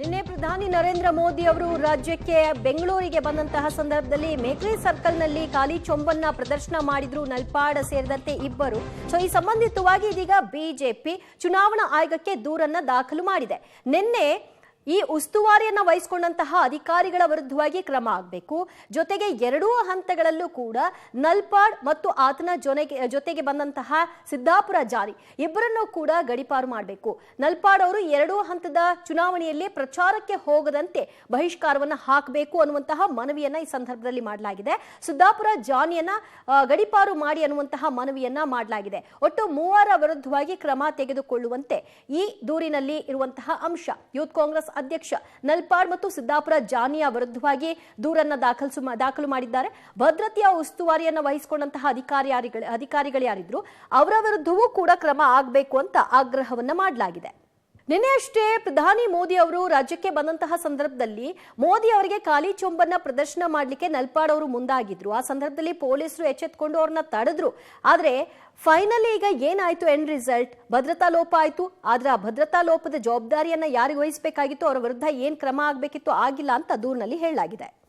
ನಿನ್ನೆ ಪ್ರಧಾನಿ ನರೇಂದ್ರ ಮೋದಿ ಅವರು ರಾಜ್ಯಕ್ಕೆ ಬೆಂಗಳೂರಿಗೆ ಬಂದಂತಹ ಸಂದರ್ಭದಲ್ಲಿ ಮೇಕ್ರಿ ಸರ್ಕಲ್ನಲ್ಲಿ ಖಾಲಿ ಚೊಂಬನ್ನ ಪ್ರದರ್ಶನ ಮಾಡಿದ್ರು ನಲ್ಪಾಡ್ ಸೇರಿದಂತೆ ಇಬ್ಬರು. ಈ ಸಂಬಂಧಿತವಾಗಿ ಇದೀಗ ಬಿಜೆಪಿ ಚುನಾವಣಾ ಆಯೋಗಕ್ಕೆ ದೂರನ್ನ ದಾಖಲು ಮಾಡಿದೆ. ನಿನ್ನೆ ಈ ಉಸ್ತುವಾರಿಯನ್ನ ವಹಿಸಿಕೊಂಡಂತಹ ಅಧಿಕಾರಿಗಳ ವಿರುದ್ಧವಾಗಿ ಕ್ರಮ ಆಗಬೇಕು. ಜೊತೆಗೆ ಎರಡೂ ಹಂತಗಳಲ್ಲೂ ಕೂಡ ನಲ್ಪಾಡ್ ಮತ್ತು ಆತನ ಜೊತೆಗೆ ಬಂದಂತಹ ಸಿದ್ದಾಪುರ ಜಾರಿ ಇಬ್ಬರನ್ನು ಕೂಡ ಗಡೀಪಾರು ಮಾಡಬೇಕು. ನಲ್ಪಾಡ್ ಅವರು ಎರಡೂ ಹಂತದ ಚುನಾವಣೆಯಲ್ಲಿ ಪ್ರಚಾರಕ್ಕೆ ಹೋಗದಂತೆ ಬಹಿಷ್ಕಾರವನ್ನ ಹಾಕಬೇಕು ಅನ್ನುವಂತಹ ಮನವಿಯನ್ನ ಈ ಸಂದರ್ಭದಲ್ಲಿ ಮಾಡಲಾಗಿದೆ. ಸಿದ್ದಾಪುರ ಜಾನಿಯನ್ನ ಗಡೀಪಾರು ಮಾಡಿ ಅನ್ನುವಂತಹ ಮನವಿಯನ್ನ ಮಾಡಲಾಗಿದೆ. ಒಟ್ಟು ಮೂವರ ವಿರುದ್ಧವಾಗಿ ಕ್ರಮ ತೆಗೆದುಕೊಳ್ಳುವಂತೆ ಈ ದೂರಿನಲ್ಲಿ ಇರುವಂತಹ ಅಂಶ. ಯೂತ್ ಕಾಂಗ್ರೆಸ್ ಅಧ್ಯಕ್ಷ ನಲ್ಪಾಡ್ ಮತ್ತು ಸಿದ್ದಾಪುರ ಜಾನಿಯ ವಿರುದ್ಧವಾಗಿ ದೂರನ್ನ ದಾಖಲು ಮಾಡಿದ್ದಾರೆ. ಭದ್ರತೆಯ ಉಸ್ತುವಾರಿಯನ್ನ ವಹಿಸಿಕೊಂಡಂತಹ ಅಧಿಕಾರಿಗಳು ಯಾರಿದ್ರು ಅವರ ವಿರುದ್ಧವೂ ಕೂಡ ಕ್ರಮ ಆಗಬೇಕು ಅಂತ ಆಗ್ರಹವನ್ನ ಮಾಡಲಾಗಿದೆ. ನಿನ್ನೆ ಅಷ್ಟೇ ಪ್ರಧಾನಿ ಮೋದಿ ಅವರು ರಾಜ್ಯಕ್ಕೆ ಬಂದಂತಹ ಸಂದರ್ಭದಲ್ಲಿ ಮೋದಿ ಅವರಿಗೆ ಖಾಲಿ ಚೊಂಬನ್ನ ಪ್ರದರ್ಶನ ಮಾಡಲಿಕ್ಕೆ ನಲ್ಪಾಡ್ ಅವರು ಮುಂದಾಗಿದ್ರು. ಆ ಸಂದರ್ಭದಲ್ಲಿ ಪೊಲೀಸರು ಎಚ್ಚೆತ್ತುಕೊಂಡು ಅವ್ರನ್ನ ತಡೆದ್ರು. ಆದ್ರೆ ಫೈನಲಿ ಈಗ ಏನಾಯ್ತು, ಎಂಡ್ ರಿಸಲ್ಟ್ ಭದ್ರತಾ ಲೋಪ ಆಯ್ತು. ಆದ್ರೆ ಆ ಭದ್ರತಾ ಲೋಪದ ಜವಾಬ್ದಾರಿಯನ್ನ ಯಾರಿಗೆ ವಹಿಸಬೇಕಾಗಿತ್ತು, ಅವರ ವಿರುದ್ಧ ಏನ್ ಕ್ರಮ ಆಗ್ಬೇಕಿತ್ತು ಆಗಿಲ್ಲ ಅಂತ ದೂರಿನಲ್ಲಿ ಹೇಳಲಾಗಿದೆ.